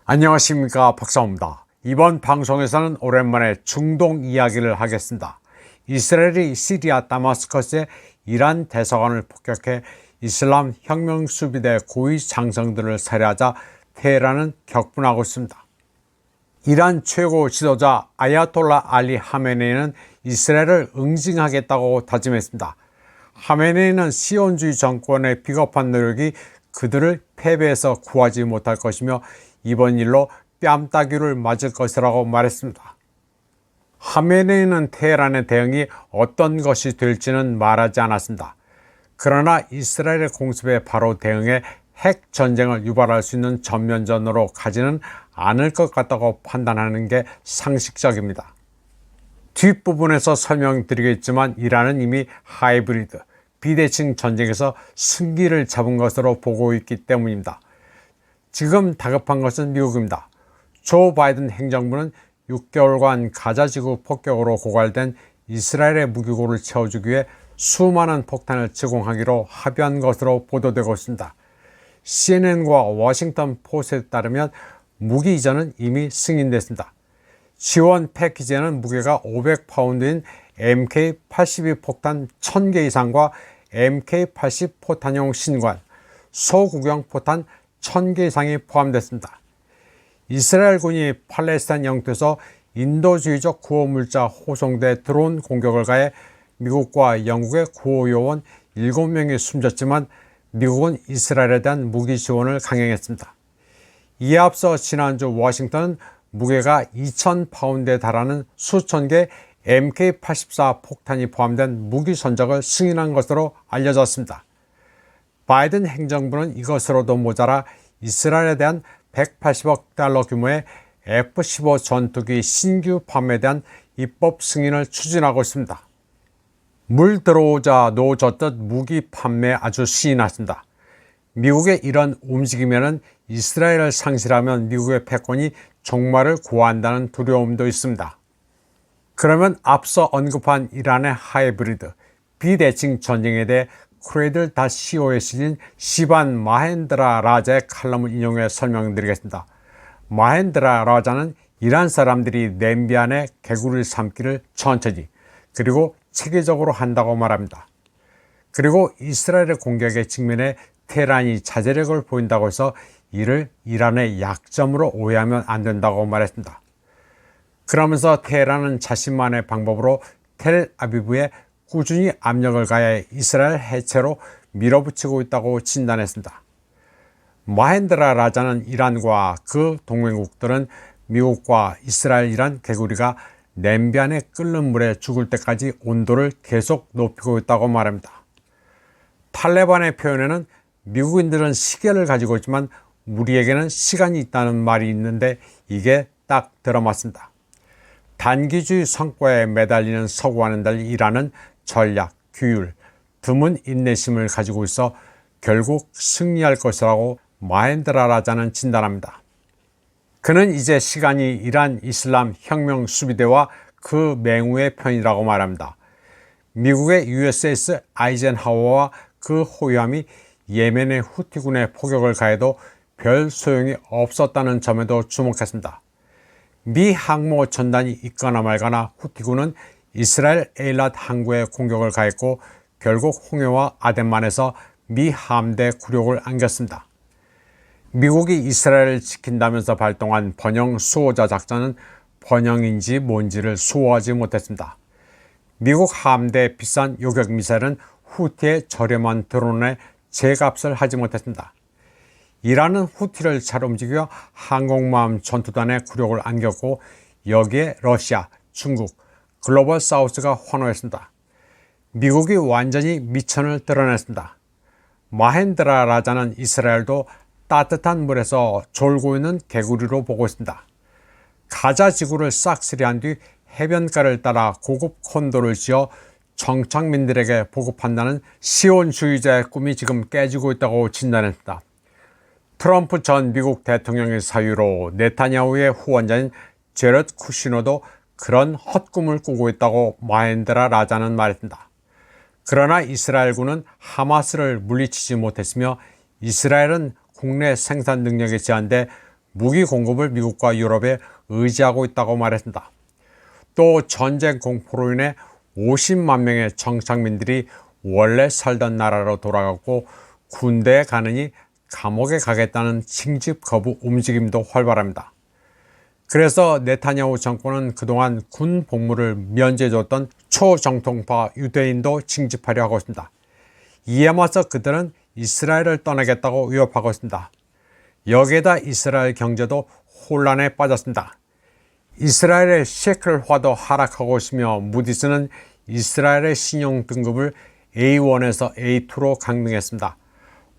안녕하십니까, 박사호입니다. 이번 방송에서는 오랜만에 중동 이야기를 하겠습니다. 이스라엘이 시리아 다마스커스의 이란 대사관을 폭격해 이슬람 혁명수비대 고위 장성들을 살해하자 테헤란은 격분하고 있습니다. 이란 최고 지도자 아야톨라 알리 하메네이는 이스라엘을 응징하겠다고 다짐했습니다. 하메네이는 시온주의 정권의 비겁한 노력이 그들을 패배해서 구하지 못할 것이며 이번 일로 뺨따귀를 맞을 것이라고 말했습니다. 하메네이는 테헤란의 대응이 어떤 것이 될지는 말하지 않았습니다. 그러나 이스라엘의 공습에 바로 대응해 핵 전쟁을 유발할 수 있는 전면전으로 가지는 않을 것 같다고 판단하는 게 상식적입니다. 뒷부분에서 설명드리겠지만 이란은 이미 하이브리드, 비대칭 전쟁에서 승기를 잡은 것으로 보고 있기 때문입니다. 지금 다급한 것은 미국입니다. 조 바이든 행정부는 6개월간 가자지구 폭격으로 고갈된 이스라엘의 무기고를 채워주기 위해 수많은 폭탄을 제공하기로 합의한 것으로 보도되고 있습니다. CNN과 워싱턴 포스트에 따르면 무기 이전은 이미 승인됐습니다. 지원 패키지에는 무게가 500파운드인 MK-82 폭탄 1000개 이상과 MK-80 포탄용 신관, 소구경 포탄 1000개 이상이 포함됐습니다. 이스라엘군이 팔레스타인 영토에서 인도주의적 구호물자 호송대 드론 공격을 가해 미국과 영국의 구호요원 7명이 숨졌지만 미국은 이스라엘에 대한 무기 지원을 강행했습니다. 이에 앞서 지난주 워싱턴은 무게가 2000파운드에 달하는 수천 개 MK-84 폭탄이 포함된 무기 전적을 승인한 것으로 알려졌습니다. 바이든 행정부는 이것으로도 모자라 이스라엘에 대한 180억 달러 규모의 F-15 전투기 신규 판매에 대한 입법 승인을 추진하고 있습니다. 물 들어오자 노젓듯 무기 판매 아주 신이 났습니다. 미국의 이런 움직임에는 이스라엘을 상실하면 미국의 패권이 종말을 고한다는 두려움도 있습니다. 그러면 앞서 언급한 이란의 하이브리드, 비대칭 전쟁에 대해 크레이들.co에 실린 시반 마헨드라 라자의 칼럼을 인용해 설명드리겠습니다. 마헨드라 라자는 이란 사람들이 냄비 안에 개구리를 삶기를 천천히 그리고 체계적으로 한다고 말합니다. 그리고 이스라엘의 공격에 직면해 테헤란이 자제력을 보인다고 해서 이를 이란의 약점으로 오해하면 안 된다고 말했습니다. 그러면서 테헤란은 자신만의 방법으로 텔아비브에 꾸준히 압력을 가해 이스라엘 해체로 밀어붙이고 있다고 진단했습니다. 마헨드라 라자는 이란과 그 동맹국들은 미국과 이스라엘 이란 개구리가 냄비 안에 끓는 물에 죽을 때까지 온도를 계속 높이고 있다고 말합니다. 탈레반의 표현에는 미국인들은 시계를 가지고 있지만 우리에게는 시간이 있다는 말이 있는데 이게 딱 들어맞습니다. 단기주의 성과에 매달리는 서구와는 달리 이란은 전략, 규율, 드문 인내심을 가지고 있어 결국 승리할 것이라고 마헨드라 라자는 진단합니다. 그는 이제 시간이 이란 이슬람 혁명 수비대와 그 맹우의 편이라고 말합니다. 미국의 USS 아이젠하워와 그 호위함이 예멘의 후티군의 포격을 가해도 별 소용이 없었다는 점에도 주목했습니다. 미 항모 전단이 있거나 말거나 후티군은 이스라엘 에일랏 항구에 공격을 가했고 결국 홍해와 아덴만에서 미 함대 굴욕을 안겼습니다. 미국이 이스라엘을 지킨다면서 발동한 번영 수호자 작전은 번영인지 뭔지를 수호하지 못했습니다. 미국 함대의 비싼 요격 미사일은 후티의 저렴한 드론에 제값을 하지 못했습니다. 이란은 후티를 잘 움직여 항공모함 전투단의 굴욕을 안겼고 여기에 러시아, 중국, 글로벌 사우스가 환호했습니다. 미국이 완전히 미천을 드러냈습니다. 마헨드라 라자는 이스라엘도 따뜻한 물에서 졸고 있는 개구리로 보고 있습니다. 가자 지구를 싹쓸이한 뒤 해변가를 따라 고급 콘도를 지어 정착민들에게 보급한다는 시온주의자의 꿈이 지금 깨지고 있다고 진단했습니다. 트럼프 전 미국 대통령의 사유로 네타냐후의 후원자인 제럿 쿠시너도 그런 헛꿈을 꾸고 있다고 마헨드라 라자는 말했습니다. 그러나 이스라엘군은 하마스를 물리치지 못했으며 이스라엘은 국내 생산 능력에 제한돼 무기 공급을 미국과 유럽에 의지하고 있다고 말했습니다. 또 전쟁 공포로 인해 50만 명의 정착민들이 원래 살던 나라로 돌아가고 군대에 가느니 감옥에 가겠다는 징집 거부 움직임도 활발합니다. 그래서 네타냐후 정권은 그동안 군 복무를 면제해줬던 초정통파 유대인도 징집하려 하고 있습니다. 이에 맞서 그들은 이스라엘을 떠나겠다고 위협하고 있습니다. 여기에다 이스라엘 경제도 혼란에 빠졌습니다. 이스라엘의 셰클화도 하락하고 있으며 무디스는 이스라엘의 신용 등급을 A1에서 A2로 강등했습니다.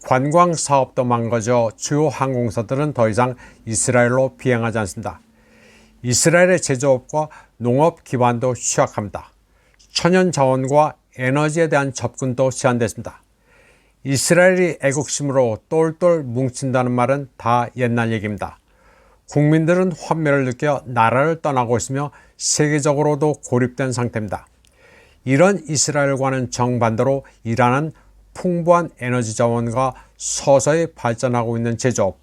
관광 사업도 망가져 주요 항공사들은 더 이상 이스라엘로 비행하지 않습니다. 이스라엘의 제조업과 농업 기반도 취약합니다. 천연 자원과 에너지에 대한 접근도 제한됐습니다. 이스라엘이 애국심으로 똘똘 뭉친다는 말은 다 옛날 얘기입니다. 국민들은 환멸을 느껴 나라를 떠나고 있으며 세계적으로도 고립된 상태입니다. 이런 이스라엘과는 정반대로 이란은 풍부한 에너지 자원과 서서히 발전하고 있는 제조업,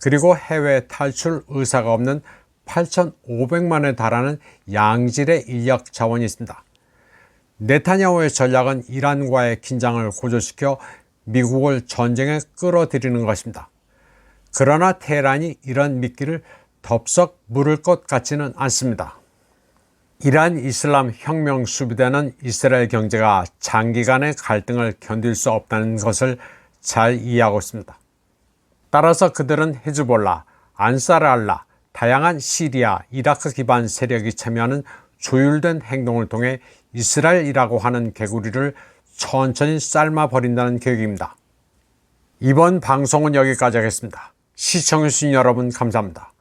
그리고 해외 탈출 의사가 없는 8,500만에 달하는 양질의 인력 자원이 있습니다. 네타냐후의 전략은 이란과의 긴장을 고조시켜 미국을 전쟁에 끌어들이는 것입니다. 그러나 테헤란이 이런 미끼를 덥석 물을 것 같지는 않습니다. 이란 이슬람 혁명 수비대는 이스라엘 경제가 장기간의 갈등을 견딜 수 없다는 것을 잘 이해하고 있습니다. 따라서 그들은 헤즈볼라, 안사르알라, 다양한 시리아, 이라크 기반 세력이 참여하는 조율된 행동을 통해 이스라엘이라고 하는 개구리를 천천히 삶아버린다는 계획입니다. 이번 방송은 여기까지 하겠습니다. 시청해주신 여러분 감사합니다.